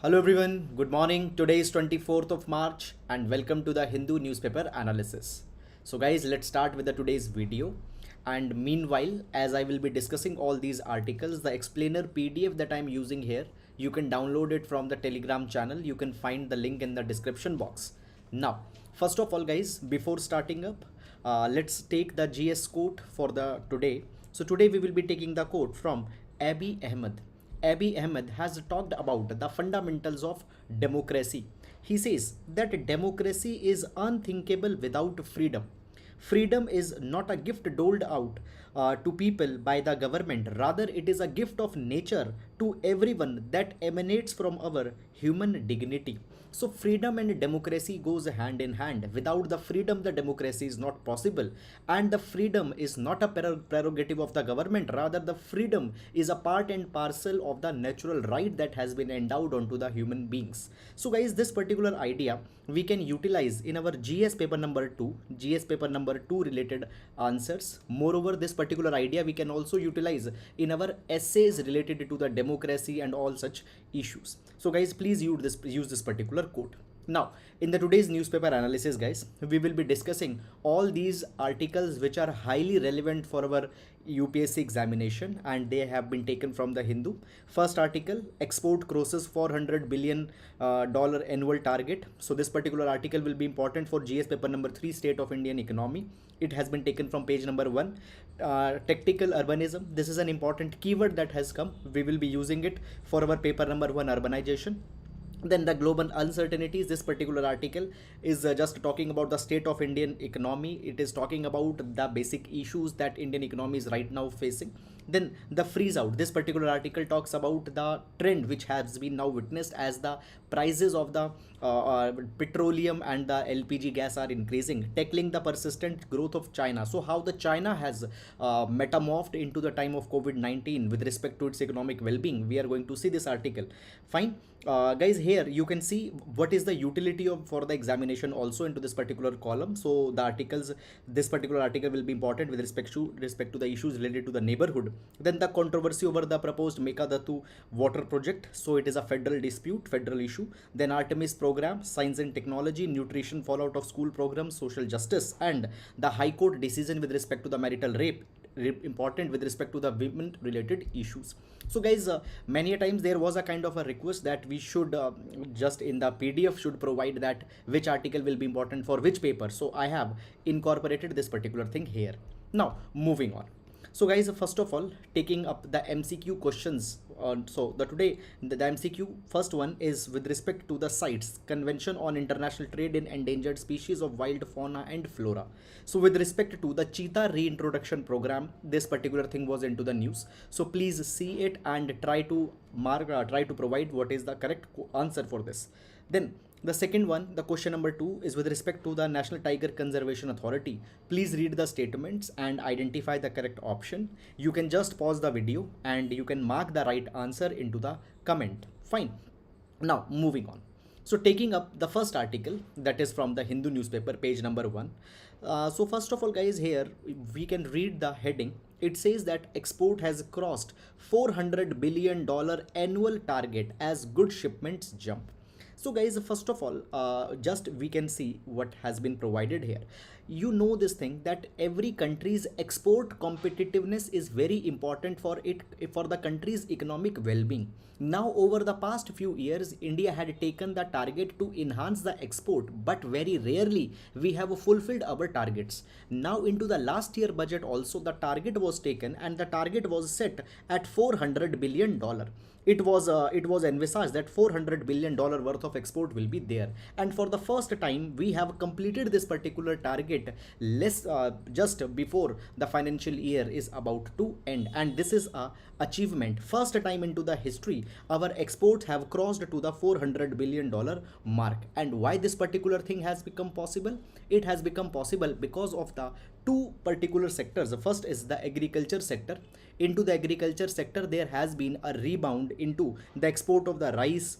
Hello everyone, good morning. Today is 24th of March and welcome to the Hindu newspaper analysis. So guys, let's start with the today's video. And meanwhile, as I will be discussing all these articles, the explainer PDF that I'm using here, you can download it from the Telegram channel. You can find the link in the description box. Now, first of all guys, before starting up, let's take the GS quote for the today. So today we will be taking the quote from Abiy Ahmed. Abiy Ahmed has talked about the fundamentals of democracy. He says that democracy is unthinkable without freedom. Freedom is not a gift doled out to people by the government, rather, it is a gift of nature to everyone that emanates from our human dignity. So, freedom and democracy goes hand in hand. Without the freedom, the democracy is not possible, and the freedom is not a prerogative of the government, rather, the freedom is a part and parcel of the natural right that has been endowed onto the human beings. So, guys, this particular idea we can utilize in our GS paper number 2 related answers. Moreover, this particular idea we can also utilize in our essays related to the democracy and all such issues. So guys, please use this particular quote. Now, in the today's newspaper analysis, guys, we will be discussing all these articles which are highly relevant for our UPSC examination, and they have been taken from the Hindu. First article: export crosses $400 billion annual target. So this particular article will be important for GS paper number 3, State of Indian Economy. It has been taken from page number 1. Tactical urbanism. This is an important keyword that has come. We will be using it for our paper number 1, urbanization. Then the global uncertainties. This particular article is just talking about the state of Indian economy. It is talking about the basic issues that Indian economy is right now facing. Then the freeze out. This particular article talks about the trend which has been now witnessed as the prices of the petroleum and the LPG gas are increasing, tackling the persistent growth of China. So how the China has metamorphed into the time of COVID-19 with respect to its economic well-being. We are going to see this article. Fine. Guys, here you can see what is the utility of for the examination also into this particular column. So the articles, this particular article will be important with respect to the issues related to the neighborhood. Then the controversy over the proposed Mekedattu water project. So it is a federal dispute, federal issue. Then Artemis program, science and technology, nutrition, fallout of school programs, social justice, and the High Court decision with respect to the marital rape, important with respect to the women related issues. So guys, many a times there was a kind of a request that we should just in the PDF should provide that which article will be important for which paper. So I have incorporated this particular thing here. Now moving on. So guys, first of all, taking up the MCQ questions. So the MCQ first one is with respect to the CITES, Convention on International Trade in Endangered Species of Wild Fauna and Flora. So with respect to the cheetah reintroduction program, this particular thing was into the news. So please see it and try to provide what is the correct answer for this. Then the second one, the question number 2 is with respect to the National Tiger Conservation Authority. Please read the statements and identify the correct option. You can just pause the video and you can mark the right answer into the comment. Fine. Now moving on. So taking up the first article, that is from the Hindu newspaper, page number 1. So first of all guys, here we can read the heading. It says that export has crossed $400 billion annual target as goods shipments jump. So guys, first of all, just we can see what has been provided here. You know this thing that every country's export competitiveness is very important for the country's economic well-being. Now over the past few years, India had taken the target to enhance the export, but very rarely we have fulfilled our targets. Now into the last year budget also the target was taken and the target was set at $400 billion. It was envisaged that $400 billion worth of export will be there, and for the first time we have completed this particular target just before the financial year is about to end, and this is a achievement. First time into the history our exports have crossed to the $400 billion mark. And why this particular thing has become possible? It has become possible because of the two particular sectors. The first is the agriculture sector. Into the agriculture sector there has been a rebound into the export of the rice,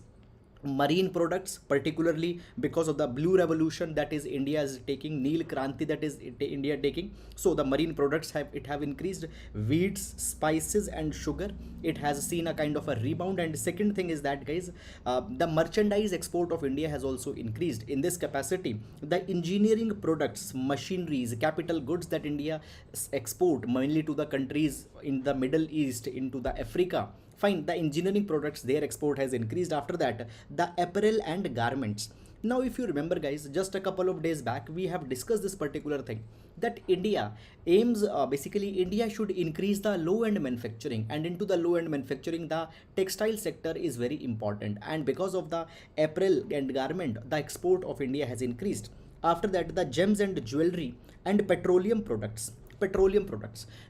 marine products, particularly because of the blue revolution that is India is taking, Neel Kranti that is India taking. So the marine products have increased. Wheats, spices and sugar, it has seen a kind of a rebound. And second thing is that, guys, the merchandise export of India has also increased. In this capacity, the engineering products, machineries, capital goods that India export mainly to the countries in the Middle East, into the Africa, fine, the engineering products, their export has increased. After that, the apparel and garments. Now if you remember, guys, just a couple of days back we have discussed this particular thing, that India aims, basically India should increase the low end manufacturing, and into the low end manufacturing the textile sector is very important, and because of the apparel and garment, the export of India has increased. After that, the gems and jewelry and petroleum products.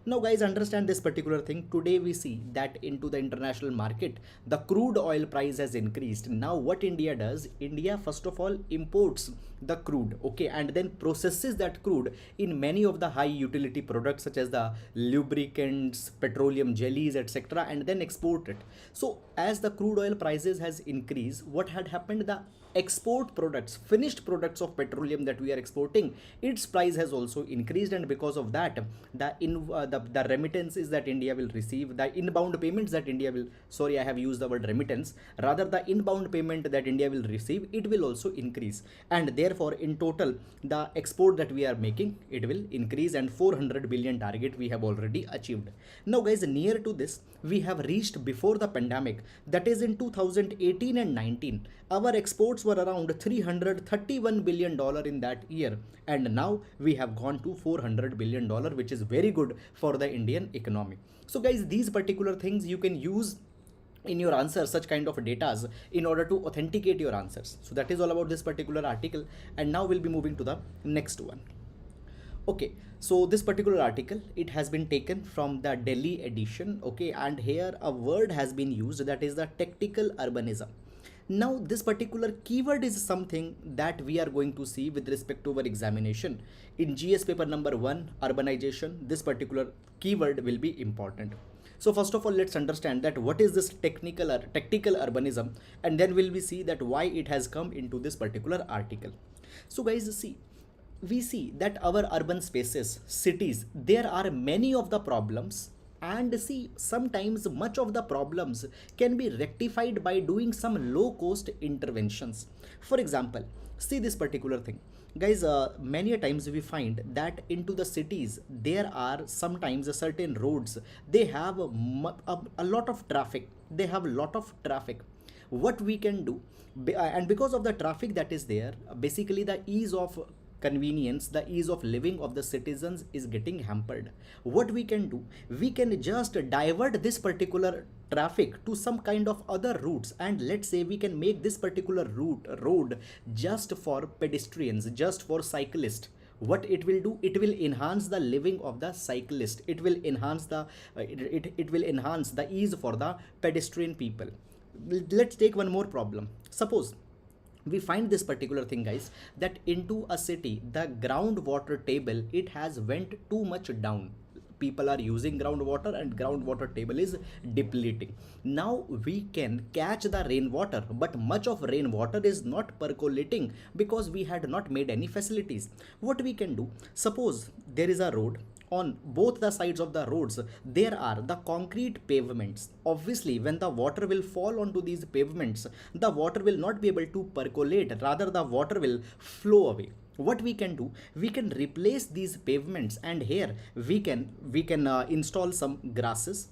Now guys, understand this particular thing. Today we see that into the international market, the crude oil price has increased. Now what India does, India first of all imports the crude, okay, and then processes that crude in many of the high utility products such as the lubricants, petroleum jellies, etc., and then export it. So as the crude oil prices has increased, what had happened, the export products, finished products of petroleum that we are exporting, its price has also increased. And because of that, the remittances that India will receive, the inbound payments that India will, sorry, I have used the word remittance, rather the inbound payment that India will receive, it will also increase. And therefore in total, the export that we are making, it will increase, and 400 billion target we have already achieved. Now guys, near to this we have reached before the pandemic, that is in 2018 and 19, our exports were around $331 billion in that year, and now we have gone to $400 billion, which is very good for the Indian economy. So guys, these particular things you can use in your answer, such kind of datas, in order to authenticate your answers. So that is all about this particular article, and now we'll be moving to the next one. Okay, so this particular article, it has been taken from the Delhi edition, okay, and here a word has been used, that is the tactical urbanism. Now this particular keyword is something that we are going to see with respect to our examination in GS paper number 1, urbanization. This particular keyword will be important. So first of all, let's understand that what is this tactical urbanism, and then will we see that why it has come into this particular article. So guys, see, we see that our urban spaces, cities, there are many of the problems, and see, sometimes much of the problems can be rectified by doing some low cost interventions. For example, see this particular thing, guys, many a times we find that into the cities there are sometimes certain roads, they have a lot of traffic, what we can do, and because of the traffic that is there, basically the ease of convenience, the ease of living of the citizens is getting hampered. What we can do, we can just divert this particular traffic to some kind of other routes, and let's say we can make this particular road just for pedestrians, just for cyclists. What it will do, it will enhance the living of the cyclist, it will enhance the it will enhance the ease for the pedestrian people. Let's take one more problem. Suppose we find this particular thing, guys, that into a city the groundwater table, it has went too much down. People are using groundwater and groundwater table is depleting. Now we can catch the rainwater, but much of rainwater is not percolating because we had not made any facilities. What we can do, suppose there is a road, on both the sides of the roads there are the concrete pavements. Obviously when the water will fall onto these pavements, the water will not be able to percolate, rather the water will flow away. What we can do, we can replace these pavements, and here we can install some grasses,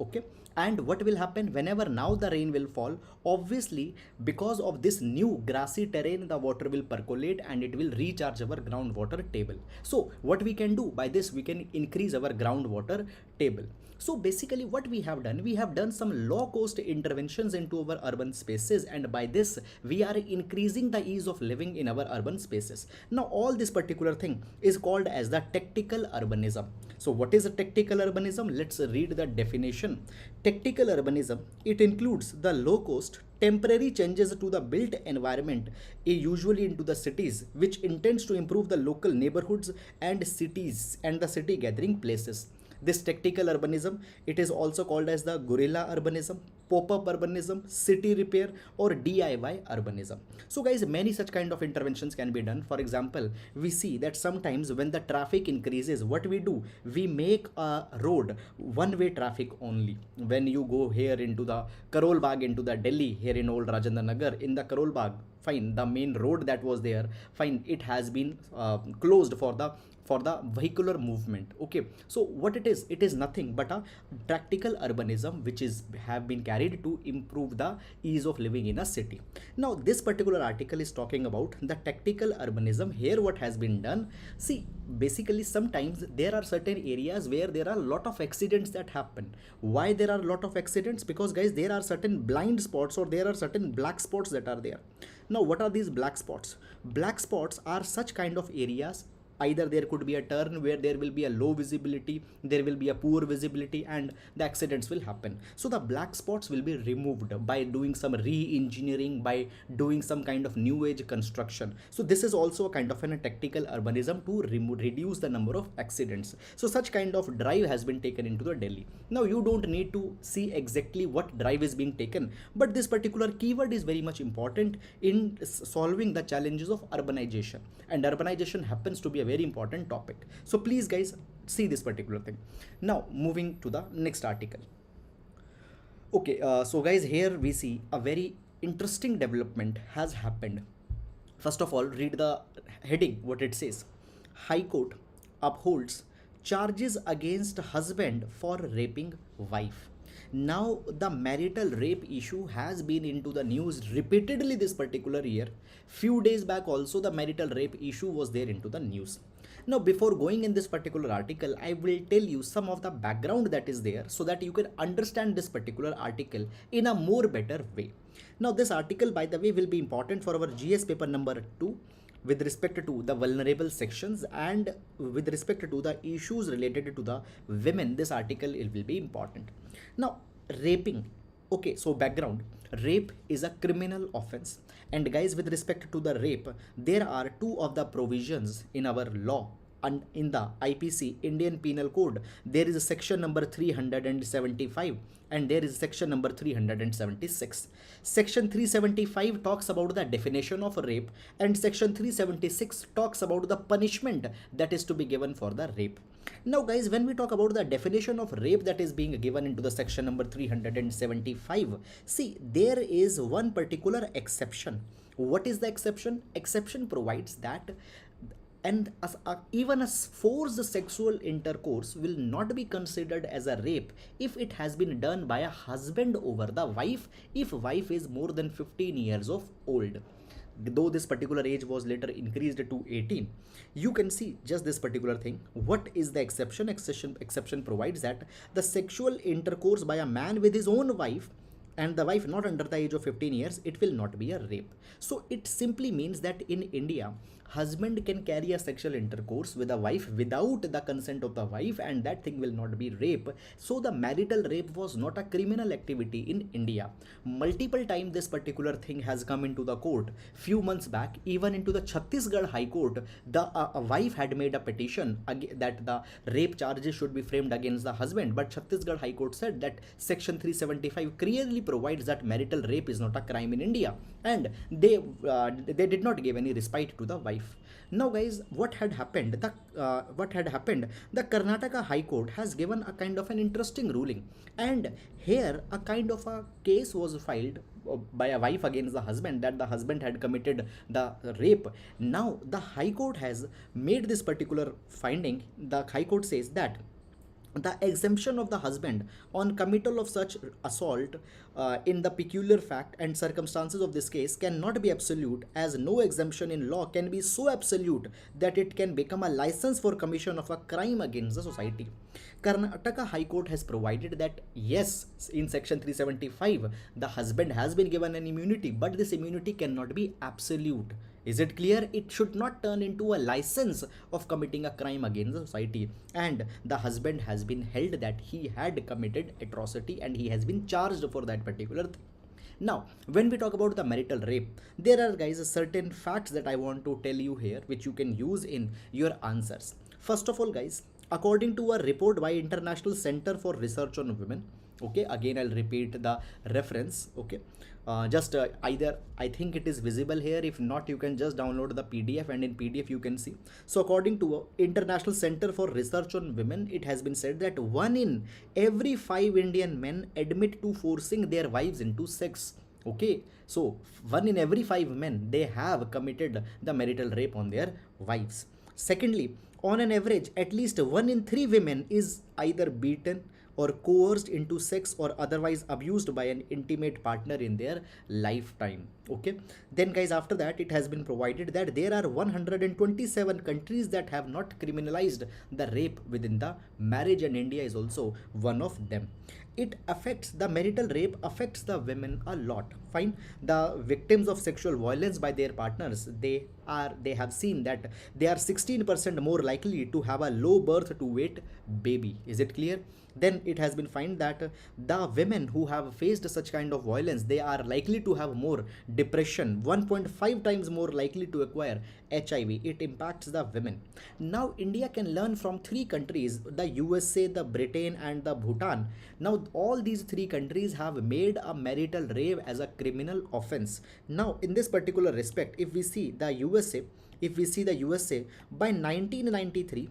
okay. And what will happen, whenever now the rain will fall, obviously because of this new grassy terrain, the water will percolate and it will recharge our groundwater table. So what we can do, by this we can increase our groundwater table. So basically what we have done some low cost interventions into our urban spaces, and by this we are increasing the ease of living in our urban spaces. Now all this particular thing is called as the tactical urbanism. So what is a tactical urbanism? Let's read the definition. Tactical urbanism, it includes the low cost temporary changes to the built environment, usually into the cities, which intends to improve the local neighborhoods and cities and the city gathering places. This tactical urbanism, it is also called as the guerrilla urbanism, pop-up urbanism, city repair, or DIY urbanism. So guys, many such kind of interventions can be done. For example, we see that sometimes when the traffic increases, what we do, we make a road one-way traffic only. When you go here into the Karol Bagh, into the Delhi, here in old Rajendra Nagar, in the Karol Bagh, fine, the main road that was there, fine, it has been closed for the vehicular movement. Okay, so what it is nothing but a practical urbanism which is have been carried to improve the ease of living in a city. Now this particular article is talking about the tactical urbanism. Here what has been done, see, basically sometimes there are certain areas where there are a lot of accidents that happen. Why there are a lot of accidents? Because guys, there are certain blind spots or there are certain black spots that are there. Now what are these black spots? Black spots are such kind of areas, either there could be a turn where there will be a low visibility, there will be a poor visibility, and the accidents will happen. So the black spots will be removed by doing some re-engineering, by doing some kind of new age construction. So this is also a kind of a tactical urbanism to reduce the number of accidents. So such kind of drive has been taken into the Delhi. Now you don't need to see exactly what drive is being taken, but this particular keyword is very much important in solving the challenges of urbanization, and urbanization happens to be a very important topic. So please guys, see this particular thing. Now moving to the next article. Okay, so guys, here we see a very interesting development has happened. First of all, read the heading, what it says. High Court upholds charges against husband for raping wife. Now the marital rape issue has been into the news repeatedly this particular year. Few days back also the marital rape issue was there into the news. Now before going in this particular article, I will tell you some of the background that is there so that you can understand this particular article in a more better way. Now this article, by the way, will be important for our GS paper number 2 with respect to the vulnerable sections and with respect to the issues related to the women. This article will be important. Now raping, okay, so background, rape is a criminal offense, and guys, with respect to the rape, there are two of the provisions in our law. And in the IPC, Indian Penal Code, there is a section number 375 and there is section number 376. Section 375 talks about the definition of rape, and section 376 talks about the punishment that is to be given for the rape. Now guys, when we talk about the definition of rape that is being given into the section number 375, see, there is one particular exception. What is the exception? Exception provides that even a forced sexual intercourse will not be considered as a rape if it has been done by a husband over the wife, if wife is more than 15 years of old. Though this particular age was later increased to 18. You can see just this particular thing. What is the exception? Exception provides that the sexual intercourse by a man with his own wife, and the wife not under the age of 15 years, it will not be a rape. So it simply means that in India, husband can carry a sexual intercourse with a wife without the consent of the wife, and that thing will not be rape. So the marital rape was not a criminal activity in India. Multiple times this particular thing has come into the court. Few months back, even into the Chhattisgarh High Court, the wife had made a petition that the rape charges should be framed against the husband, but Chhattisgarh High Court said that section 375 clearly provides that marital rape is not a crime in India, and they did not give any respite to the wife. Now guys, what had happened? The Karnataka High Court has given a kind of an interesting ruling, and here a kind of a case was filed by a wife against the husband, that the husband had committed the rape. Now the High Court has made this particular finding. The High Court says that the exemption of the husband on committal of such assault in the peculiar fact and circumstances of this case cannot be absolute, as no exemption in law can be so absolute that it can become a license for commission of a crime against the society. Karnataka High Court has provided that yes, in section 375 the husband has been given an immunity, but this immunity cannot be absolute. Is it clear? It should not turn into a license of committing a crime against the society. And the husband has been held that he had committed atrocity and he has been charged for that particular thing. Now, when we talk about the marital rape, there are guys certain facts that I want to tell you here which you can use in your answers. First of all guys, according to a report by International Center for Research on Women, Okay, again I'll repeat the reference. Okay, just either I think it is visible here. If not, you can just download the PDF, and in PDF you can see. So according to International Center for Research on Women, it has been said that 1 in every 5 Indian men admit to forcing their wives into sex. Okay, so 1 in every 5 men, they have committed the marital rape on their wives. Secondly, on an average, at least 1 in 3 women is either beaten or coerced into sex or otherwise abused by an intimate partner in their lifetime. Okay, then guys, after that, it has been provided that there are 127 countries that have not criminalized the rape within the marriage, and India is also one of them. It affects the marital rape affects the women a lot. Fine, the victims of sexual violence by their partners, they have seen that they are 16% more likely to have a low birth to weight baby. Is it clear? Then it has been found that the women who have faced such kind of violence, they are likely to have more depression, 1.5 times more likely to acquire HIV. It impacts the women. Now India can learn from 3 countries, the USA, the Britain and the Bhutan. Now all these 3 countries have made a marital rape as a criminal offense. Now in this particular respect, if we see the USA, by 1993,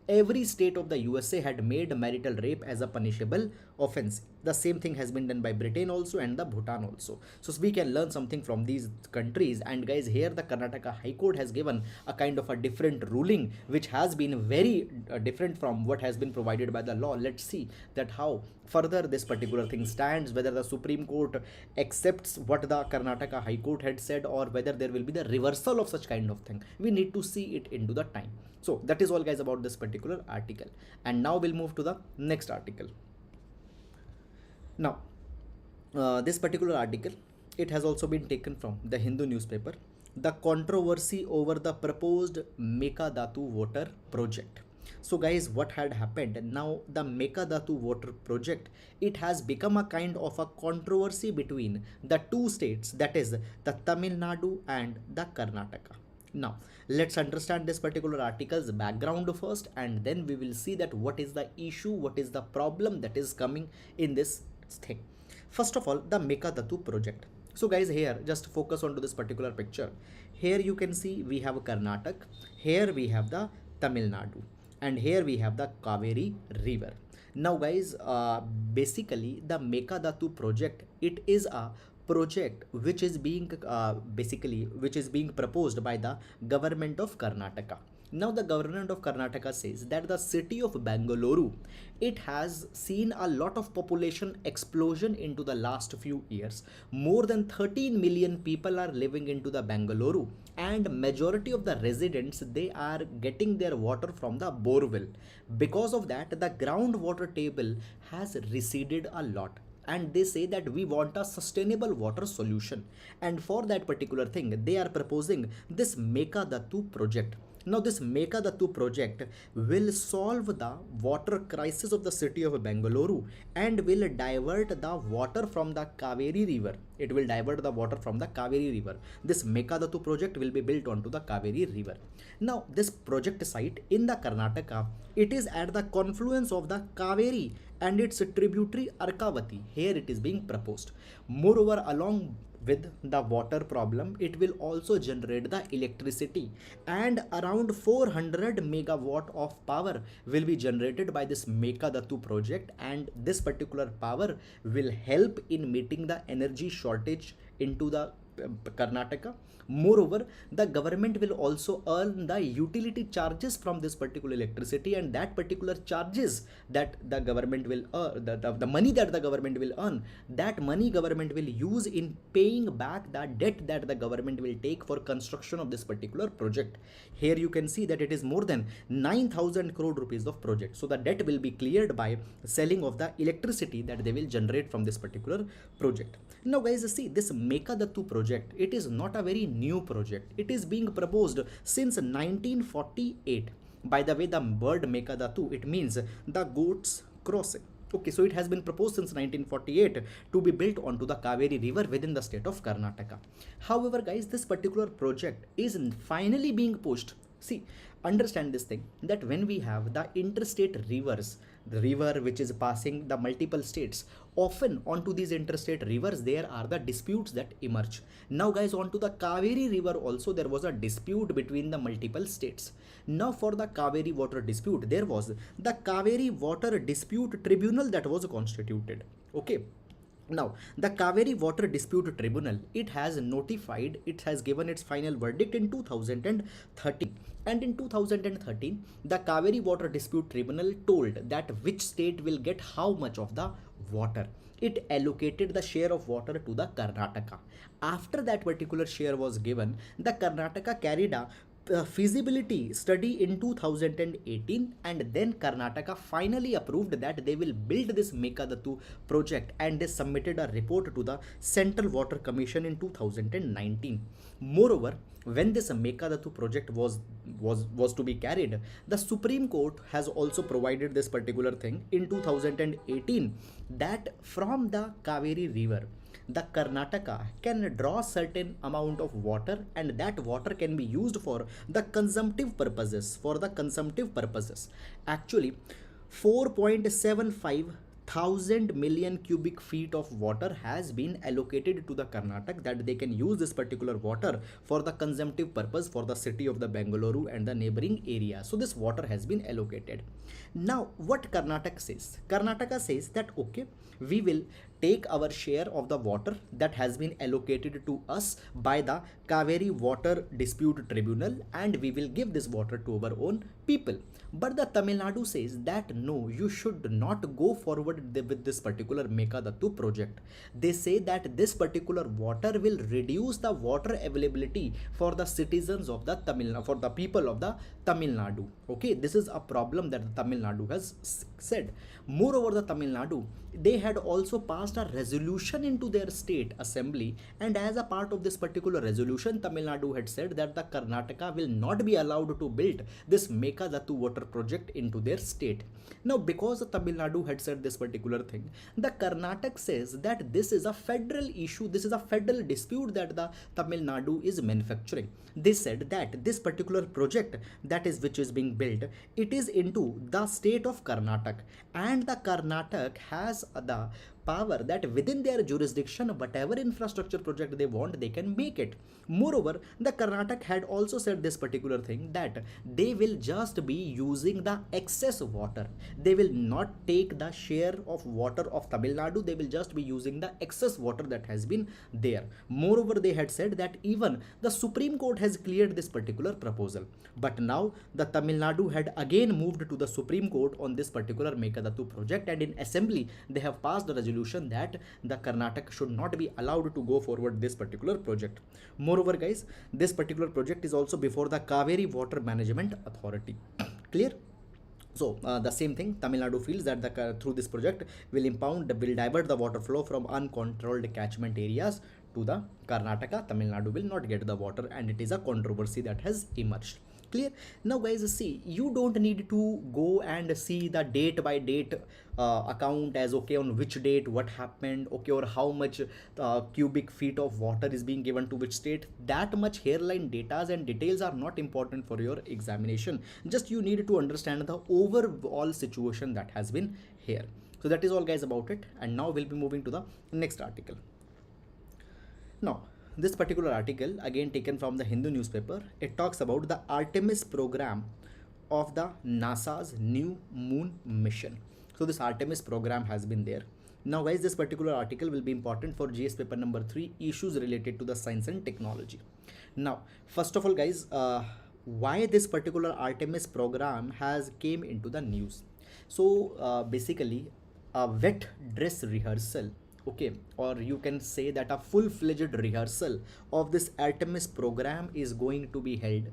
every state of the USA had made marital rape as a punishable offense. The same thing has been done by Britain also and the Bhutan also. So we can learn something from these countries. And guys, here the Karnataka High Court has given a kind of a different ruling, which has been very different from what has been provided by the law. Let's see that how further this particular thing stands, whether the Supreme Court accepts what the Karnataka High Court had said, or whether there will be the reversal of such kind of thing. We need to see it into the time. So that is all guys about this particular article. And now we'll move to the next article. Now, this particular article, it has also been taken from the Hindu newspaper. The controversy over the proposed Mekedattu water project. So guys, what had happened? Now the Mekedattu water project, it has become a kind of a controversy between the 2 states, that is the Tamil Nadu and the Karnataka. Now let's understand this particular article's background first, and then we will see that what is the issue, what is the problem that is coming in this thing. First of all, the Mekedattu project. So guys, here just focus on to this particular picture. Here you can see we have Karnataka, here we have the Tamil Nadu, and here we have the Kaveri river. Now guys, basically the Mekedattu project, it is a project which is being proposed by the government of Karnataka. Now the government of Karnataka says that the city of Bangalore, it has seen a lot of population explosion into the last few years. More than 13 million people are living into the Bangalore, and majority of the residents, they are getting their water from the borewell. Because of that, the groundwater table has receded a lot, and they say that we want a sustainable water solution, and for that particular thing they are proposing this Mekedattu project. Now this Mekedattu project will solve the water crisis of the city of Bangalore and will divert the water from the Kaveri river. It will divert the water from the Kaveri river. This Mekedattu project will be built onto the Kaveri river. Now this project site in the Karnataka, it is at the confluence of the Kaveri and its tributary Arkavati. Here it is being proposed. Moreover, along with the water problem, it will also generate the electricity, and around 400 megawatt of power will be generated by this Mekedattu project, and this particular power will help in meeting the energy shortage into the Karnataka. Moreover, the government will also earn the utility charges from this particular electricity, and that particular charges that the government will earn, the money that the government will earn, that money government will use in paying back the debt that the government will take for construction of this particular project. Here you can see that it is more than 9,000 crore rupees of project. So the debt will be cleared by selling of the electricity that they will generate from this particular project. Now guys, see this Mekedattu project, it is not a very new project. It is being proposed since 1948. By the way, the word Mekedattu, it means the goats crossing. Okay, so it has been proposed since 1948 to be built onto the Kaveri river within the state of Karnataka. However guys, this particular project is finally being pushed. See, understand this thing, that when we have the interstate rivers, the river which is passing the multiple states. Often onto these interstate rivers there are the disputes that emerge. Now guys, onto the Kaveri river also there was a dispute between the multiple states. Now for the Kaveri water dispute, there was the Kaveri water dispute tribunal that was constituted. Okay. Now, the Kaveri Water Dispute Tribunal, it has notified, it has given its final verdict in 2013. And in 2013, the Kaveri Water Dispute Tribunal told that which state will get how much of the water. It allocated the share of water to the Karnataka. After that particular share was given, the Karnataka carried a feasibility study in 2018, and then Karnataka finally approved that they will build this Mekedattu project, and they submitted a report to the Central Water Commission in 2019. Moreover, when this Mekedattu project was to be carried, the Supreme Court has also provided this particular thing in 2018 that from the Kaveri River the Karnataka can draw certain amount of water, and that water can be used for the consumptive purposes. Actually, 4.75 thousand million cubic feet of water has been allocated to the Karnataka, that they can use this particular water for the consumptive purpose for the city of the Bengaluru and the neighboring area. So this water has been allocated. Now what Karnataka says? Karnataka says that okay, we will take our share of the water that has been allocated to us by the Kaveri Water Dispute Tribunal, and we will give this water to our own people. But the Tamil Nadu says that no, you should not go forward with this particular Mekedattu project. They say that this particular water will reduce the water availability for the citizens of the for the people of the Tamil Nadu. Okay, this is a problem that the Tamil Nadu has said. Moreover, the Tamil Nadu, they had also passed a resolution into their state assembly, and as a part of this particular resolution, Tamil Nadu had said that the Karnataka will not be allowed to build this Mekedattu water project into their state. Now, because the Tamil Nadu had said this particular thing, the Karnataka says that this is a federal issue, this is a federal dispute that the Tamil Nadu is manufacturing. They said that this particular project that is which is being built, it is into the state of Karnataka, and the Karnataka has the power that within their jurisdiction whatever infrastructure project they want, they can make it. Moreover, the Karnataka had also said this particular thing that they will just be using the excess water. They will not take the share of water of Tamil Nadu, they will just be using the excess water that has been there. Moreover, they had said that even the Supreme Court has cleared this particular proposal. But now the Tamil Nadu had again moved to the Supreme Court on this particular Mekedattu project, and in assembly they have passed the resolution that the Karnataka should not be allowed to go forward this particular project. Moreover guys, this particular project is also before the Kaveri Water Management Authority. Clear? So the same thing, Tamil Nadu feels that through this project will divert the water flow from uncontrolled catchment areas to the Karnataka. Tamil Nadu will not get the water, and it is a controversy that has emerged. Clear? Now guys, see, you don't need to go and see the date by date account as okay on which date what happened, okay, or how much cubic feet of water is being given to which state. That much hairline data and details are not important for your examination. Just you need to understand the overall situation that has been here. So that is all guys about it, and now we'll be moving to the next article. Now this particular article, again taken from the Hindu newspaper, it talks about the Artemis program of the NASA's new moon mission. So this Artemis program has been there. Now guys, this particular article will be important for GS paper number 3, issues related to the science and technology. Now first of all guys, why this particular Artemis program has came into the news. So basically a wet dress rehearsal, okay, or you can say that a full-fledged rehearsal of this Artemis program is going to be held,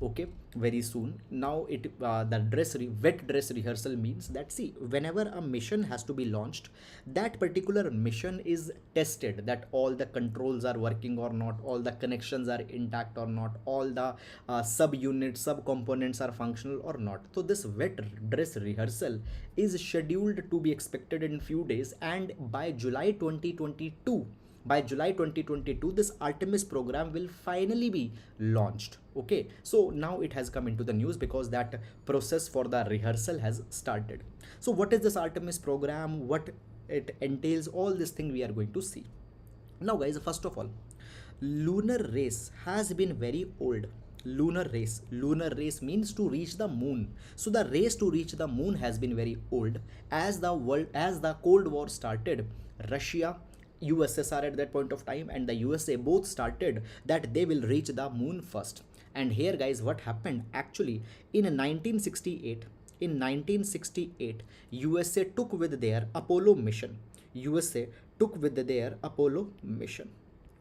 okay, very soon. Now the wet dress rehearsal means that, see, whenever a mission has to be launched, that particular mission is tested, that all the controls are working or not, all the connections are intact or not, all the sub-units, sub-components are functional or not. So this wet dress rehearsal is scheduled to be expected in few days, and by July 2022 by July 2022 this Artemis program will finally be launched. Okay, so now it has come into the news because that process for the rehearsal has started. So what is this Artemis program, what it entails, all this thing we are going to see. Now guys, first of all, lunar race has been very old. Lunar race means to reach the moon. So the race to reach the moon has been very old. As the Cold War started, Russia, USSR at that point of time, and the USA both started that they will reach the moon first. And here guys, what happened actually in 1968, USA took with their Apollo mission. USA took with their Apollo mission.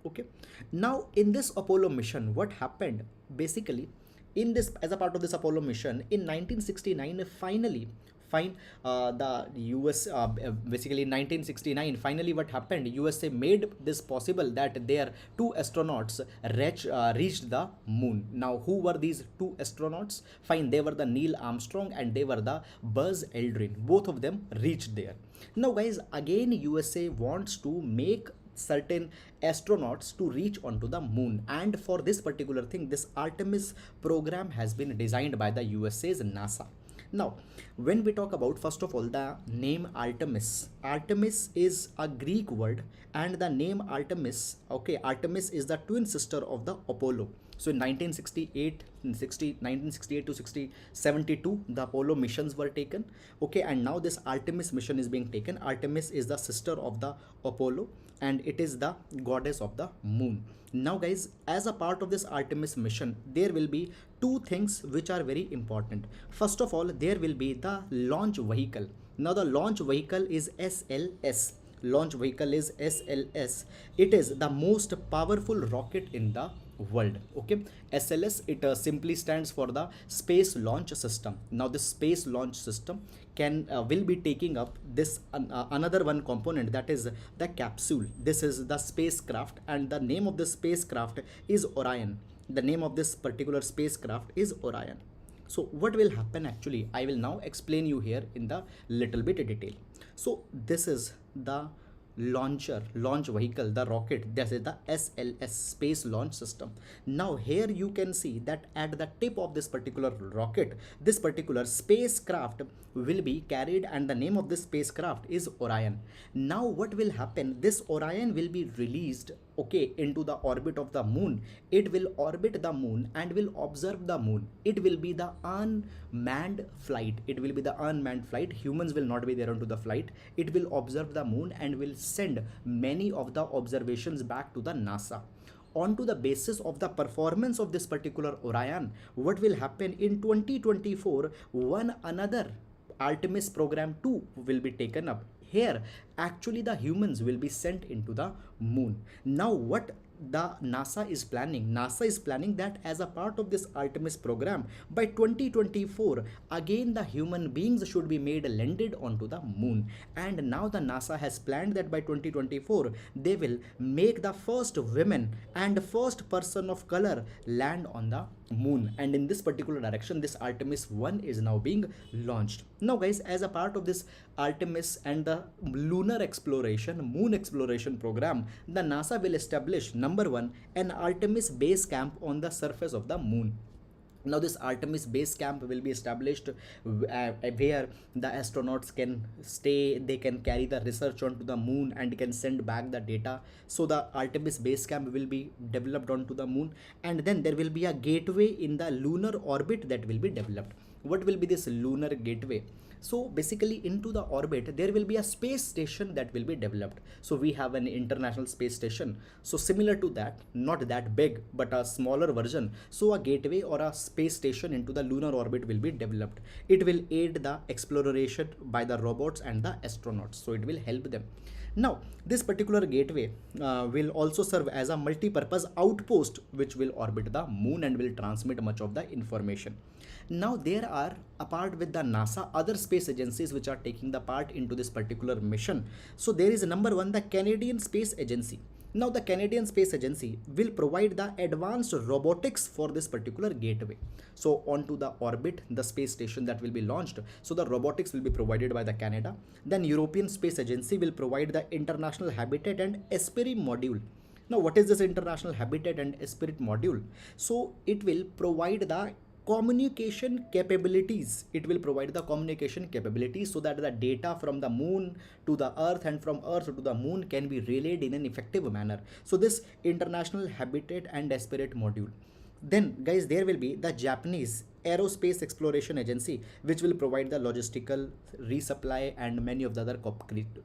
Okay, now in this Apollo mission, what happened basically, in this, as a part of this Apollo mission in 1969, finally the US basically in 1969 finally what happened, USA made this possible that their two astronauts reached the moon. Now who were these two astronauts? Fine, they were the Neil Armstrong and they were the Buzz Aldrin. Both of them reached there. Now guys, again USA wants to make certain astronauts to reach onto the moon, and for this particular thing this Artemis program has been designed by the USA's NASA. Now when we talk about, first of all, the name Artemis, Artemis is a Greek word, and the name Artemis, okay, Artemis is the twin sister of the Apollo. So in 1968 to 72 the Apollo missions were taken. Okay, and now this Artemis mission is being taken. Artemis is the sister of the Apollo and it is the goddess of the moon. Now guys, as a part of this Artemis mission, there will be two things which are very important. First of all, there will be the launch vehicle. Now the launch vehicle is SLS. Launch vehicle is SLS. It is the most powerful rocket in the world. Okay, SLS, it simply stands for the space launch system. Now the space launch system will be taking up this another one component, that is the capsule. This is the spacecraft, and the name of the spacecraft is Orion. The name of this particular spacecraft is Orion. So what will happen actually, I will now explain you here in the little bit detail. So this is the launch vehicle, the rocket, that is the SLS, space launch system. Now here you can see that at the tip of this particular rocket, this particular spacecraft will be carried, and the name of this spacecraft is Orion. Now what will happen, this Orion will be released, okay, into the orbit of the moon. It will orbit the moon and will observe the moon. It will be the unmanned flight. Humans will not be there onto the flight. It will observe the moon and will send many of the observations back to the NASA. Onto the basis of the performance of this particular Orion, what will happen in 2024, another Artemis program 2 will be taken up. Here actually the humans will be sent into the moon. Now what the NASA is planning that as a part of this Artemis program, by 2024 again the human beings should be made landed onto the moon. And now the NASA has planned that by 2024 they will make the first women and first person of color land on the moon. And in this particular direction, this Artemis 1 is now being launched. Now guys, as a part of this Artemis and the lunar exploration, moon exploration program, the NASA will establish, number one, an Artemis base camp on the surface of the moon. Now this Artemis base camp will be established where the astronauts can stay, they can carry the research onto the moon and can send back the data. So the Artemis base camp will be developed onto the moon, and then there will be a gateway in the lunar orbit that will be developed. What will be this lunar gateway? So basically into the orbit there will be a space station that will be developed. So we have an international space station, so similar to that, not that big but a smaller version. So a gateway or a space station into the lunar orbit will be developed. It will aid the exploration by the robots and the astronauts, so it will help them. Now this particular gateway will also serve as a multi-purpose outpost which will orbit the moon and will transmit much of the information. Now there are, apart with the NASA, other space agencies which are taking the part into this particular mission. So there is number one, the Canadian Space Agency. Now the Canadian Space Agency will provide the advanced robotics for this particular gateway. So onto the orbit, the space station that will be launched, so the robotics will be provided by the Canada. Then European Space Agency will provide the International Habitat and Esprit module. Now what is this International Habitat and Esprit module? So it will provide the communication capabilities. It will provide the communication capabilities so that the data from the moon to the earth and from earth to the moon can be relayed in an effective manner. So this International Habitat and Esprit module. Then guys, there will be the Japanese Aerospace Exploration Agency, which will provide the logistical resupply and many of the other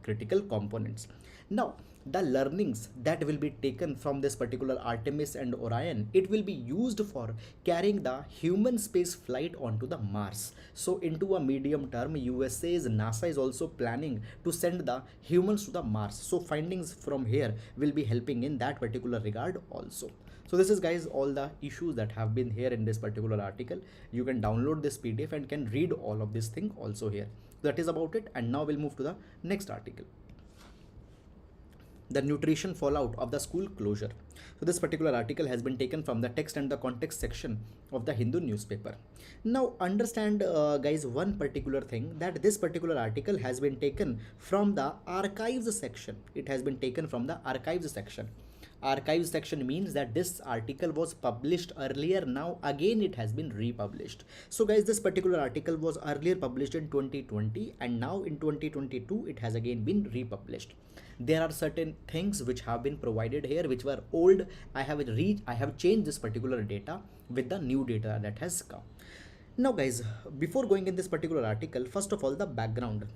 critical components. Now the learnings that will be taken from this particular Artemis and Orion, it will be used for carrying the human space flight onto the Mars. So into a medium term, USA's NASA is also planning to send the humans to the Mars. So findings from here will be helping in that particular regard also. So this is guys all the issues that have been here in this particular article. You can download this PDF and can read all of this thing also here. That is about it, and now we'll move to the next article. The nutrition fallout of the school closure. So this particular article has been taken from the text and the context section of the Hindu newspaper. Now understand guys one particular thing, that this particular article has been taken from the archives section. It has been taken from the archives section. Archives section means that this article was published earlier, now again it has been republished. So guys, this particular article was earlier published in 2020 and now in 2022 it has again been republished. There are certain things which have been provided here which were old. I have changed this particular data with the new data that has come. Now guys, before going in this particular article, first of all the background.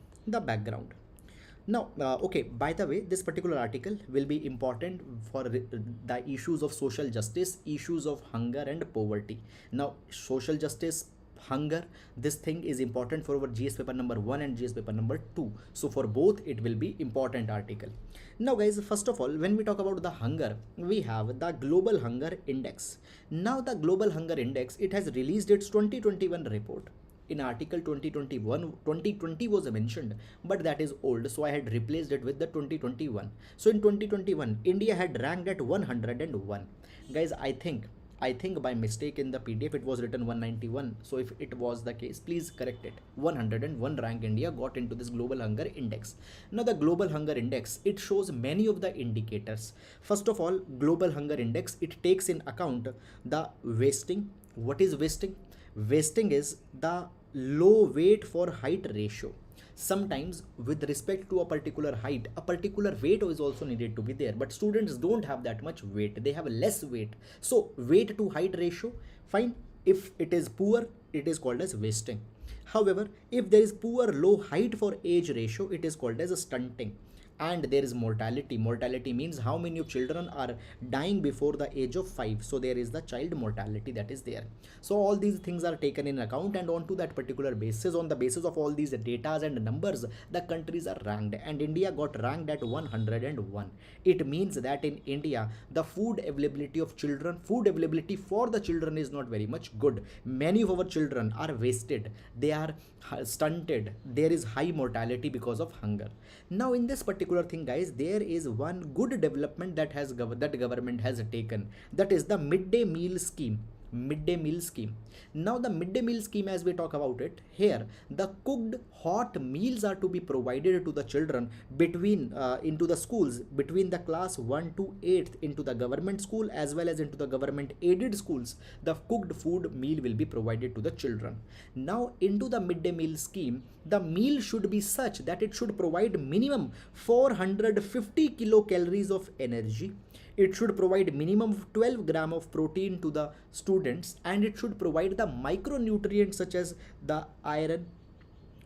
Now, okay, by the way, this particular article will be important for the issues of social justice, issues of hunger and poverty. Now, social justice, hunger, this thing is important for our GS paper number 1 and GS paper number 2. So for both, it will be important article. Now guys, first of all, when we talk about the hunger, we have the Global Hunger Index. Now the Global Hunger Index, it has released its 2021 report. In article 2020 was mentioned, but that is old, so I had replaced it with the 2021. So in 2021 India had ranked at 101. Guys, I think by mistake in the PDF it was written 191. So if it was the case, please correct it. 101 rank India got into this Global Hunger Index. Now the Global Hunger Index, it shows many of the indicators. First of all, Global Hunger Index, it takes in account the wasting. What is wasting? Wasting is the low weight for height ratio. Sometimes with respect to a particular height, a particular weight is also needed to be there, but students don't have that much weight, they have less weight. So weight to height ratio, fine. If it is poor, it is called as wasting. However, if there is poor low height for age ratio, it is called as a stunting. And there is mortality. Mortality means how many of children are dying before the age of 5. So there is the child mortality that is there. So all these things are taken in account, and on to that particular basis, on the basis of all these data and numbers, the countries are ranked, and India got ranked at 101. It means that in India, the food availability of children, food availability for the children is not very much good. Many of our children are wasted, they are stunted, there is high mortality because of hunger. Now in this particular thing guys, there is one good development that government has taken, that is the midday meal scheme. Now the midday meal scheme, as we talk about it here, the cooked hot meals are to be provided to the children between into the schools between the class 1 to 8th into the government school as well as into the government aided schools. The cooked food meal will be provided to the children. Now into the midday meal scheme, the meal should be such that it should provide minimum 450 kilocalories of energy. It should provide minimum of 12 gram of protein to the students, and it should provide the micronutrients such as the iron,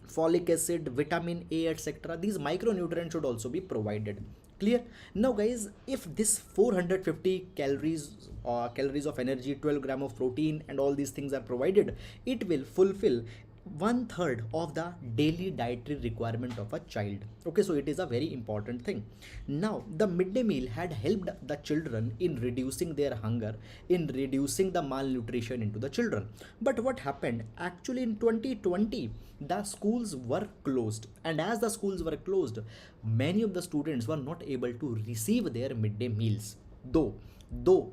folic acid, vitamin A, etc. These micronutrients should also be provided. Clear? Now guys, if this 450 calories of energy, 12 gram of protein and all these things are provided, it will fulfill one third of the daily dietary requirement of a child. Okay, so it is a very important thing. Now the midday meal had helped the children in reducing their hunger, in reducing the malnutrition into the children. But what happened actually in 2020, the schools were closed, and as the schools were closed, many of the students were not able to receive their midday meals. Though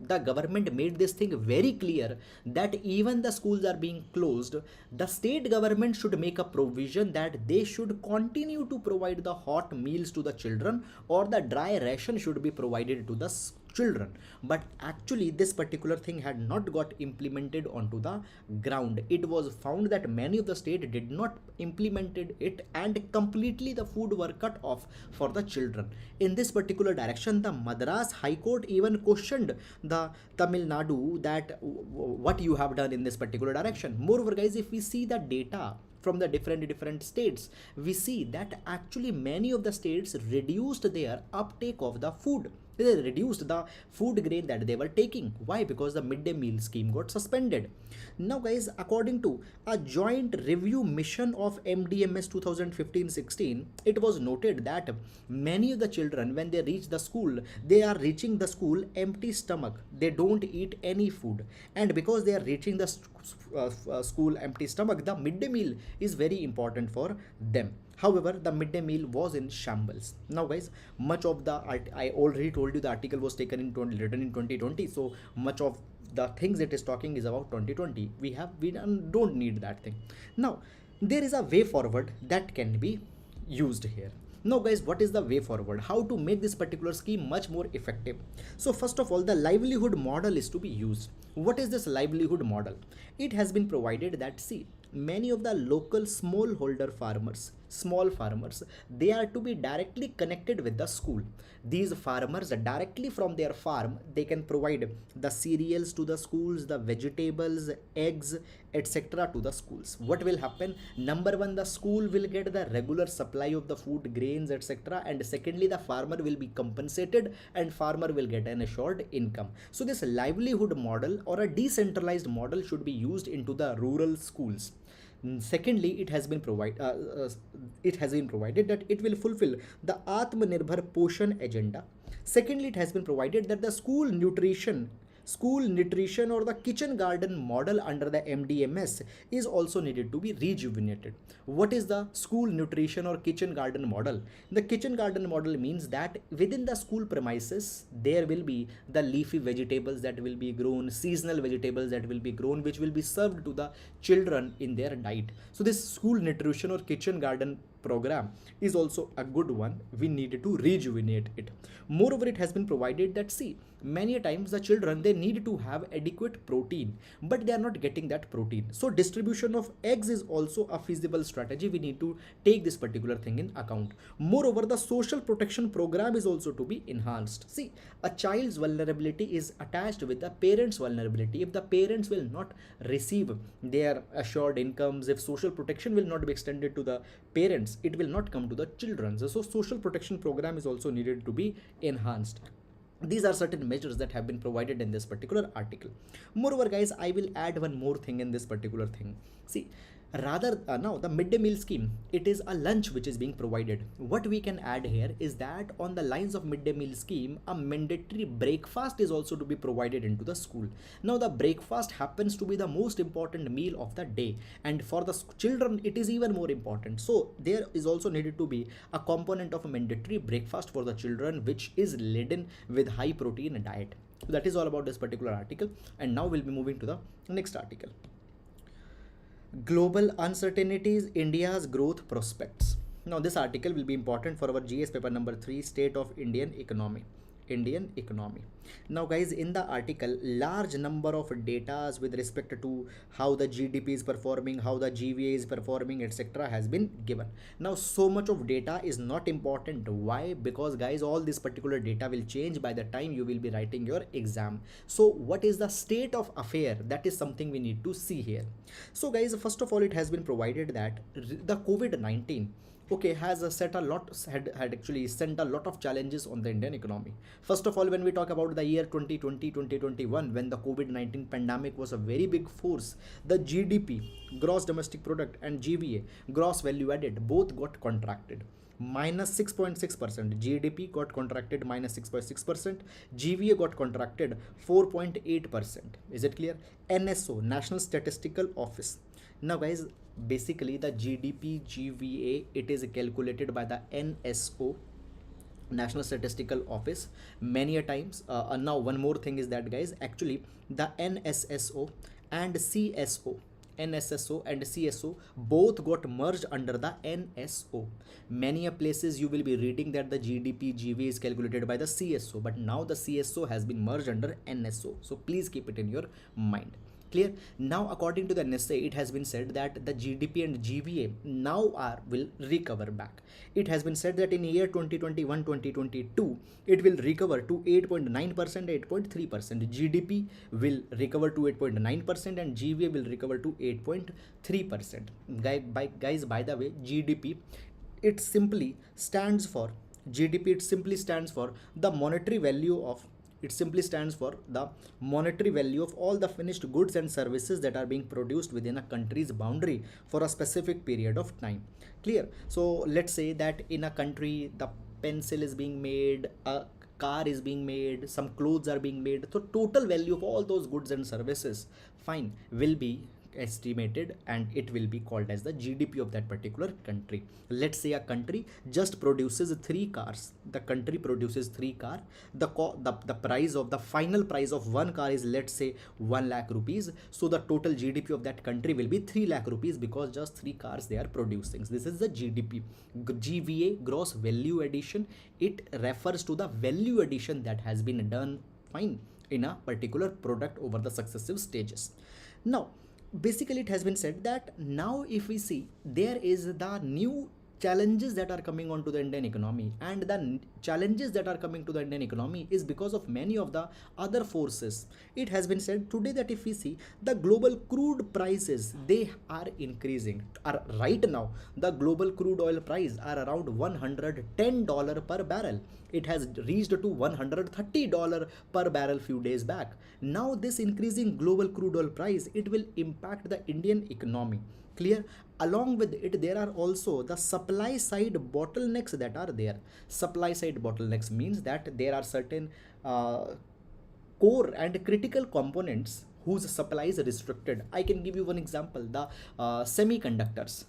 the government made this thing very clear that even the schools are being closed, the state government should make a provision that they should continue to provide the hot meals to the children, or the dry ration should be provided to the children. But actually this particular thing had not got implemented onto the ground. It was found that many of the state did not implemented it, and completely the food were cut off for the children. In this particular direction, the Madras High Court even questioned the Tamil Nadu that what you have done in this particular direction. Moreover guys, if we see the data from the different states, we see that actually many of the states reduced their uptake of the food. They reduced the food grain that they were taking. Why? Because the midday meal scheme got suspended. Now guys, according to a joint review mission of MDMS 2015-16, it was noted that many of the children, when they reach the school, they are reaching the school empty stomach. They don't eat any food, and because they are reaching the school empty stomach, the midday meal is very important for them. However, the midday meal was in shambles. Now guys, much of the I already told you the article was taken in written in 2020, so much of the things it is talking is about 2020. We don't need that thing. Now there is a way forward that can be used here. Now guys, what is the way forward? How to make this particular scheme much more effective? So first of all, the livelihood model is to be used. What is this livelihood model? It has been provided that, see, many of the local smallholder farmers, small farmers, they are to be directly connected with the school. These farmers directly from their farm, they can provide the cereals to the schools, the vegetables, eggs, etc. to the schools. What will happen? Number one, the school will get the regular supply of the food, grains, etc. And secondly, the farmer will be compensated, and farmer will get an assured income. So this livelihood model or a decentralized model should be used into the rural schools. Secondly, it has been provided that it will fulfill the Atmanirbhar Poshan agenda. Secondly, it has been provided that the school nutrition or the kitchen garden model under the MDMS is also needed to be rejuvenated. What is the school nutrition or kitchen garden model? The kitchen garden model means that within the school premises there will be the leafy vegetables that will be grown, seasonal vegetables that will be grown, which will be served to the children in their diet. So this school nutrition or kitchen garden program is also a good one. We needed to rejuvenate it. Moreover, it has been provided that, see, many times the children, they need to have adequate protein, but they are not getting that protein. So distribution of eggs is also a feasible strategy. We need to take this particular thing in account. Moreover, the social protection program is also to be enhanced. See, a child's vulnerability is attached with the parents' vulnerability. If the parents will not receive their assured incomes, if social protection will not be extended to the parents, it will not come to the children. So social protection program is also needed to be enhanced. These are certain measures that have been provided in this particular article. Moreover guys, I will add one more thing in this particular thing. See, rather now the midday meal scheme, it is a lunch which is being provided. What we can add here is that on the lines of midday meal scheme, a mandatory breakfast is also to be provided into the school. Now the breakfast happens to be the most important meal of the day, and for the children it is even more important. So there is also needed to be a component of a mandatory breakfast for the children, which is laden with high protein diet. So that is all about this particular article, and now we'll be moving to the next article. Global uncertainties, India's growth prospects. Now this article will be important for our GS paper number 3, state of Indian economy. Now guys, in the article, large number of data with respect to how the GDP is performing, how the GVA is performing, etc. has been given. Now so much of data is not important. Why? Because guys, all this particular data will change by the time you will be writing your exam. So what is the state of affair? That is something we need to see here. So guys, first of all, it has been provided that the COVID-19 okay, has set a lot had actually sent a lot of challenges on the Indian economy. First of all, when we talk about the year 2020 2021, when the COVID-19 pandemic was a very big force, the GDP, gross domestic product, and GVA, gross value added, both got contracted. Minus 6.6%. GDP got contracted minus 6.6%. GVA got contracted 4.8%. Is it clear? NSO, National Statistical Office. Now guys, basically the GDP GVA, it is calculated by the NSO, National Statistical Office, many a times. Now one more thing is that guys, actually the NSSO and CSO, NSSO and CSO both got merged under the NSO. Many a places you will be reading that the GDP GVA is calculated by the CSO, but now the CSO has been merged under NSO. So please keep it in your mind. Clear? Now according to the NSA, it has been said that the GDP and GVA now will recover back. It has been said that in year 2021-2022 it will recover to 8.9%, 8.3%. GDP will recover to 8.9% and GVA will recover to 8.3%. Guys, by the way, GDP, it simply stands for the monetary value of, it simply stands for the monetary value of all the finished goods and services that are being produced within a country's boundary for a specific period of time. Clear? So let's say that in a country the pencil is being made, a car is being made, some clothes are being made, so total value of all those goods and services, fine, will be estimated and it will be called as the GDP of that particular country. Let's say a country just produces 3 cars. The country produces 3 cars. The price of the final price of one car is, let's say, 1 lakh rupees. So the total GDP of that country will be 3 lakh rupees because just 3 cars they are producing. This is the GDP. GVA, gross value addition. It refers to the value addition that has been done, fine, in a particular product over the successive stages. Now basically it has been said that now if we see, there is the new challenges that are coming onto the Indian economy, and the challenges that are coming to the Indian economy is because of many of the other forces. It has been said today that if we see, the global crude prices, they are increasing. Right now the global crude oil price are around $110 per barrel. It has reached to $130 per barrel few days back. Now this increasing global crude oil price, it will impact the Indian economy. Clear? Along with it, there are also the supply side bottlenecks that are there. Supply side bottlenecks means that there are certain core and critical components whose supply is restricted. I can give you one example, the semiconductors.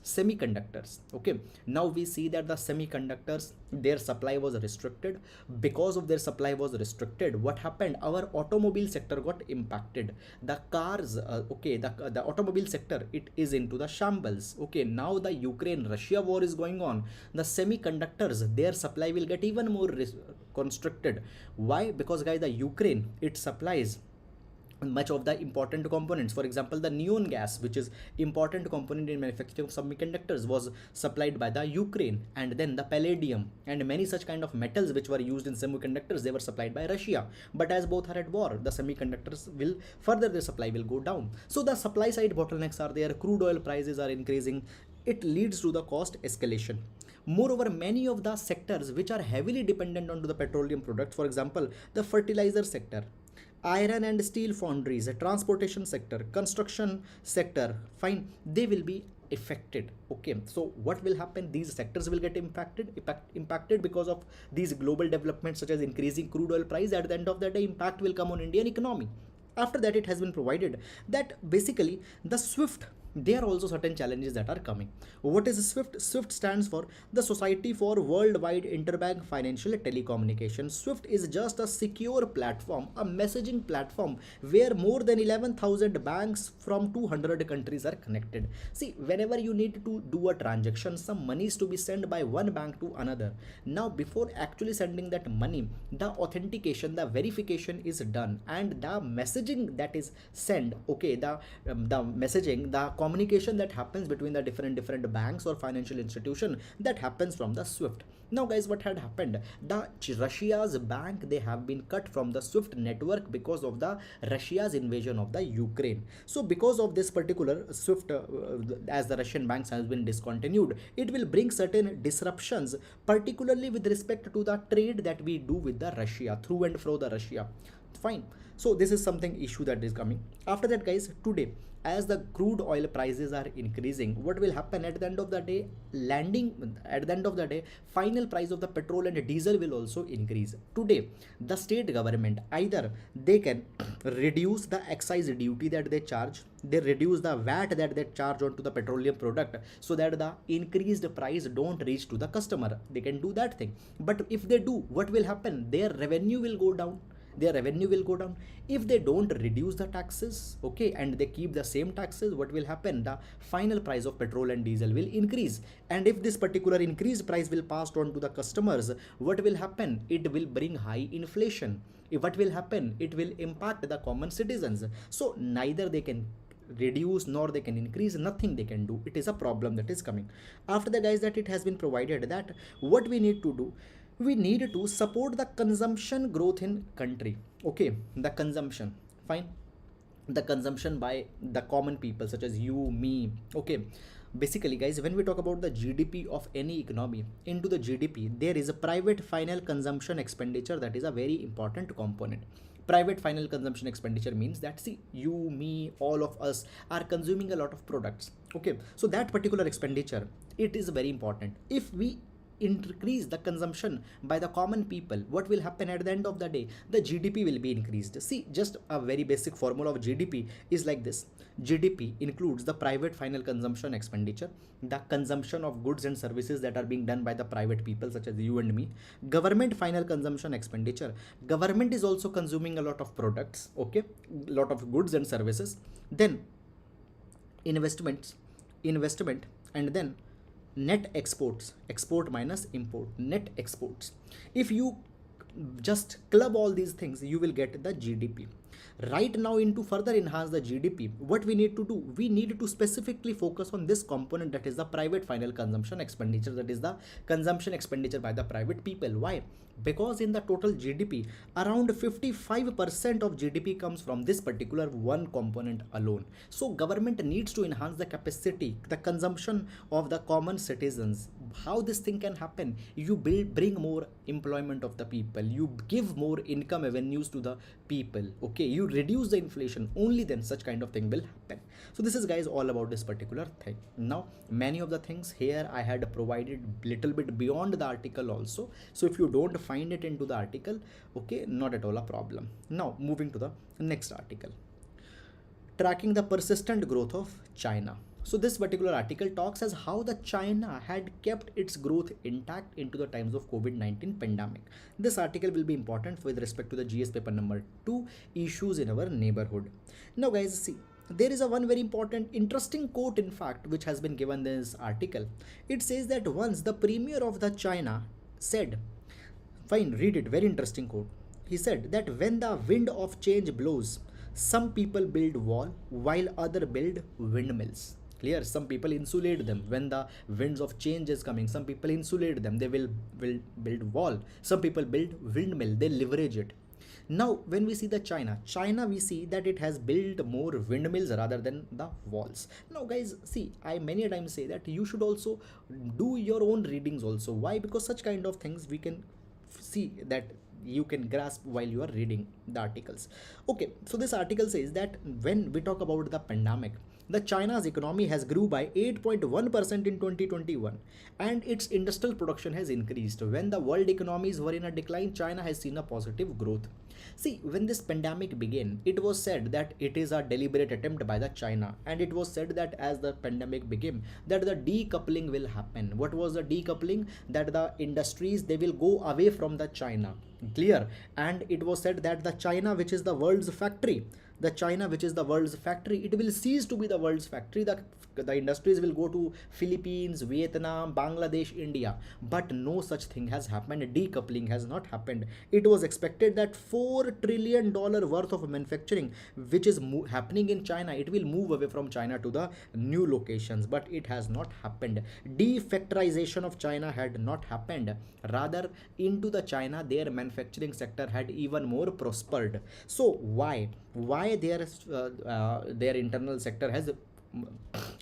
Okay, now we see that the semiconductors, their supply was restricted. Because of their supply was restricted, what happened? Our automobile sector got impacted. The cars, the automobile sector, it is into the shambles. Okay, now the Ukraine Russia war is going on. The semiconductors, their supply will get even more constricted. Why? Because guys, the Ukraine, it supplies much of the important components. For example, the neon gas, which is important component in manufacturing of semiconductors, was supplied by the Ukraine. And then the palladium and many such kind of metals which were used in semiconductors, they were supplied by Russia. But as both are at war, the semiconductors will further, their supply will go down. So the supply side bottlenecks are there. Crude oil prices are increasing. It leads to the cost escalation. Moreover, many of the sectors which are heavily dependent on the petroleum products, for example, the fertilizer sector, iron and steel foundries, transportation sector, construction sector, fine, they will be affected. Okay, so what will happen? These sectors will get impacted because of these global developments such as increasing crude oil price. At the end of the day, impact will come on Indian economy. After that, it has been provided that basically the SWIFT, there are also certain challenges that are coming. What is SWIFT? SWIFT stands for the Society for Worldwide Interbank Financial Telecommunication. SWIFT is just a secure platform, a messaging platform where more than 11,000 banks from 200 countries are connected. See, whenever you need to do a transaction, some money is to be sent by one bank to another. Now, before actually sending that money, the authentication, the verification is done, and the messaging that is sent, okay, the messaging, the communication that happens between the different banks or financial institution, that happens from the SWIFT. Now guys, what had happened, the Russia's bank, they have been cut from the SWIFT network because of the Russia's invasion of the Ukraine. So because of this particular SWIFT, as the Russian banks has been discontinued, it will bring certain disruptions, particularly with respect to the trade that we do with the Russia, through and fro the Russia. Fine. So this is something issue that is coming. After that guys, today, as the crude oil prices are increasing, what will happen at the end of the day, final price of the petrol and diesel will also increase. Today the state government, either they can reduce the excise duty that they charge, they reduce the VAT that they charge onto the petroleum product, so that the increased price don't reach to the customer. They can do that thing. But if they do, what will happen, their revenue will go down. If they don't reduce the taxes, okay, and they keep the same taxes, what will happen, the final price of petrol and diesel will increase. And if this particular increased price will pass on to the customers, what will happen, it will bring high inflation. What will happen, it will impact the common citizens. So neither they can reduce nor they can increase, nothing they can do. It is a problem that is coming. After the guys, that it has been provided that what we need to do, we need to support the consumption growth in country. Okay, the consumption, fine, the consumption by the common people such as you, me. Okay, basically guys, when we talk about the GDP of any economy, into the GDP there is a private final consumption expenditure, that is a very important component. Private final consumption expenditure means that, see, you, me, all of us are consuming a lot of products. Okay, so that particular expenditure, it is very important. If we increase the consumption by the common people, what will happen at the end of the day, the GDP will be increased. See, just a very basic formula of GDP is like this: GDP includes the private final consumption expenditure, the consumption of goods and services that are being done by the private people such as you and me, government final consumption expenditure, government is also consuming a lot of products, okay, lot of goods and services, then investment, and then net exports, export minus import, net exports. If you just club all these things, you will get the GDP. Right now, into further enhance the GDP, what we need to do, we need to specifically focus on this component, that is the private final consumption expenditure, that is the consumption expenditure by the private people. Why? Because in the total GDP, around 55% of GDP comes from this particular one component alone. So government needs to enhance the capacity, the consumption of the common citizens. How this thing can happen? You bring more employment of the people, you give more income avenues to the people, okay, you reduce the inflation, only then such kind of thing will happen. So this is guys all about this particular thing. Now many of the things here I had provided little bit beyond the article also, so if you don't find it into the article, okay, not at all a problem. Now moving to the next article, tracking the persistent growth of China. So this particular article talks as how the China had kept its growth intact into the times of COVID-19 pandemic. This article will be important with respect to the GS paper number 2, issues in our neighborhood. Now guys, see, there is a one very important interesting quote in fact which has been given in this article. It says that once the premier of the China said, fine, read it, very interesting quote. He said that when the wind of change blows, some people build wall while other build windmills. Clear? Some people insulate them. When the winds of change is coming, some people insulate them, they will build wall. Some people build windmill, they leverage it. Now when we see the China, we see that it has built more windmills rather than the walls. Now guys, see, I many times say that you should also do your own readings also. Why? Because such kind of things we can see that you can grasp while you are reading the articles. Okay, so this article says that when we talk about the pandemic, the China's economy has grew by 8.1% in 2021 and its industrial production has increased. When the world economies were in a decline, China has seen a positive growth. See, when this pandemic began, it was said that it is a deliberate attempt by the China, and it was said that as the pandemic began, that the decoupling will happen. What was the decoupling? That the industries, they will go away from the China. Clear. And it was said that the China, which is the world's factory, the China, which is the world's factory, it will cease to be the world's factory. The industries will go to Philippines, Vietnam, Bangladesh, India. But no such thing has happened. Decoupling has not happened. It was expected that $4 trillion worth of manufacturing, which is happening in China, it will move away from China to the new locations. But it has not happened. Defactorization of China had not happened. Rather, into the China, their manufacturing sector had even more prospered. So why their internal sector has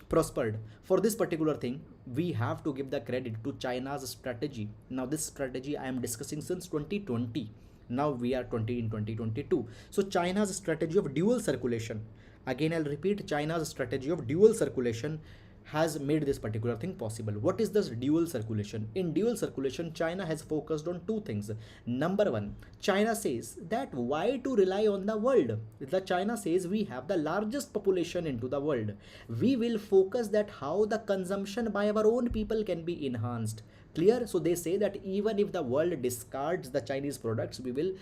prospered? For this particular thing, we have to give the credit to China's strategy. Now this strategy I am discussing since 2020. Now we are 20 in 2022. So China's strategy of dual circulation, again I'll repeat, China's strategy of dual circulation has made this particular thing possible. What is this dual circulation? In dual circulation, China has focused on two things. Number one, China says that why to rely on the world? The China says we have the largest population into the world. We will focus that how the consumption by our own people can be enhanced. Clear? So they say that even if the world discards the Chinese products, we will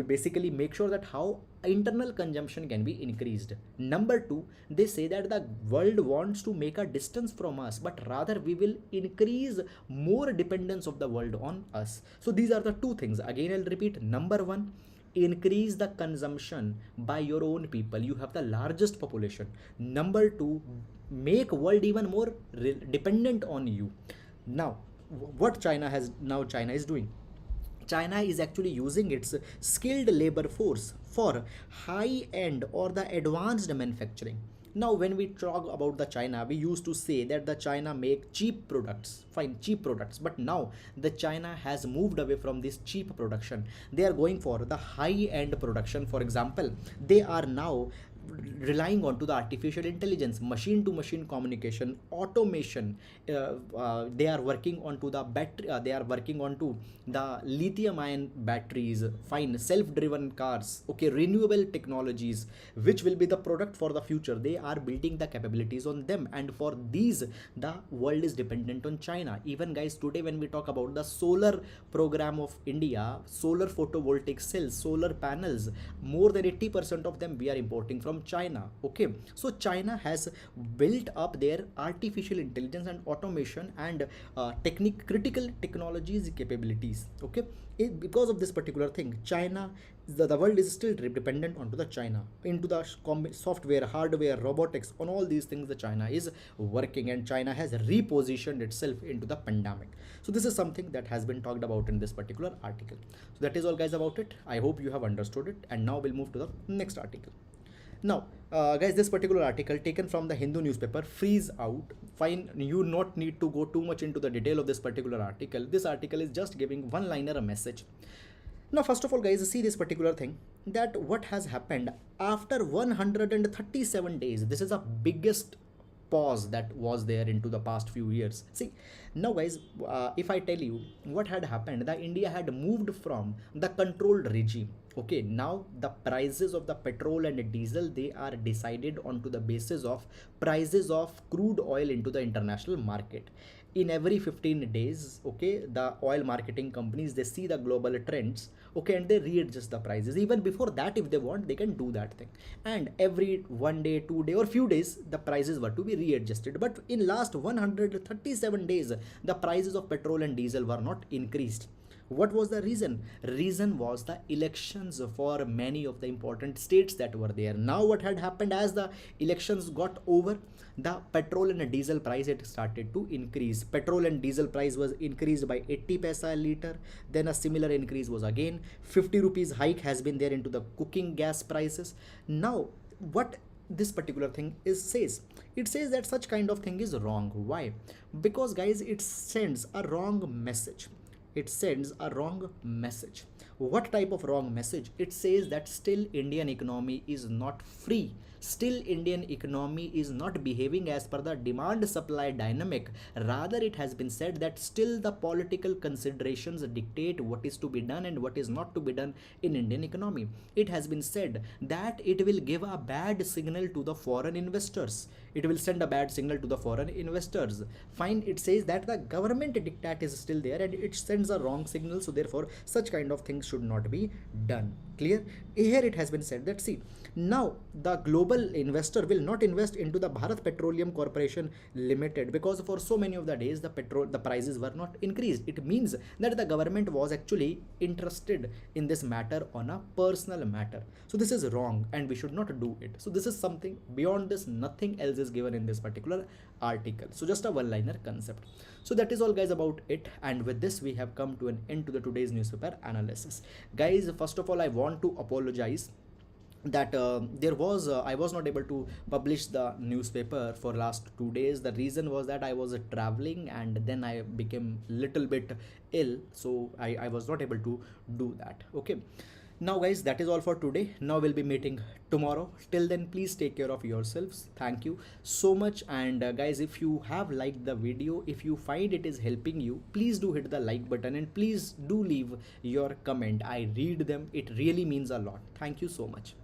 basically make sure that how internal consumption can be increased. Number two, they say that the world wants to make a distance from us, but rather we will increase more dependence of the world on us. So these are the two things. Again I'll repeat. Number one, increase the consumption by your own people. You have the largest population. Number two, make world even more dependent on you. Now what China is doing, China is actually using its skilled labor force for high end or the advanced manufacturing. Now when we talk about the China, we used to say that the China make cheap products, fine, cheap products, but now the China has moved away from this cheap production. They are going for the high end production. For example, they are now relying on to the artificial intelligence, machine to machine communication, automation. They are working on to the battery, they are working on to the lithium ion batteries, fine, self driven cars, okay, renewable technologies, which will be the product for the future. They are building the capabilities on them, and for these the world is dependent on China. Even guys, today when we talk about the solar program of India, solar photovoltaic cells, solar panels, more than 80% of them we are importing from China. Okay, so China has built up their artificial intelligence and automation and critical technologies capabilities. Okay, because of this particular thing, China, the world is still dependent onto the China, into the software, hardware, robotics, on all these things the China is working, and China has repositioned itself into the pandemic. So this is something that has been talked about in this particular article. So that is all guys about it. I hope you have understood it, and now we'll move to the next article. Now guys, this particular article taken from the Hindu newspaper, freeze out, fine, you not need to go too much into the detail of this particular article. This article is just giving one liner a message. Now first of all guys, see this particular thing, that what has happened after 137 days. This is the biggest pause that was there into the past few years. See now guys, if I tell you what had happened, the India had moved from the controlled regime. Okay, now the prices of the petrol and diesel, they are decided onto the basis of prices of crude oil into the international market. In every 15 days, okay, the oil marketing companies, they see the global trends, okay, and they readjust the prices. Even before that, if they want, they can do that thing. And every 1 day, 2 day or few days, the prices were to be readjusted. But in last 137 days, the prices of petrol and diesel were not increased. What was the reason? Reason was the elections for many of the important states that were there. Now what had happened, as the elections got over, the petrol and diesel price, it started to increase. Petrol and diesel price was increased by 80 paisa a liter. Then a similar increase was again 50 rupees hike has been there into the cooking gas prices. Now what this particular thing says, it says that such kind of thing is wrong. Why? Because guys, it sends a wrong message. It sends a wrong message. What type of wrong message? It says that still Indian economy is not free. Still Indian economy is not behaving as per the demand supply dynamic. Rather, it has been said that still the political considerations dictate what is to be done and what is not to be done in Indian economy. It has been said that it will give a bad signal to the foreign investors. It will send a bad signal to the foreign investors. Fine, it says that the government diktat is still there and it sends a wrong signal. So therefore, such kind of things should not be done. Clear? Here it has been said that, see, now the global investor will not invest into the Bharat Petroleum Corporation Limited, because for so many of the days the prices were not increased. It means that the government was actually interested in this matter on a personal matter. So this is wrong and we should not do it. So this is something, beyond this nothing else is given in this particular article. So just a one-liner concept. So that is all guys about it, and with this we have come to an end to the today's newspaper analysis. Guys, first of all I want to apologize that I was not able to publish the newspaper for last 2 days. The reason was that I was traveling and then I became little bit ill, so I was not able to do that. Okay, now guys, that is all for today. Now we'll be meeting tomorrow. Till then, please take care of yourselves. Thank you so much. And guys, if you have liked the video, if you find it is helping you, please do hit the like button and please do leave your comment. I read them. It really means a lot. Thank you so much.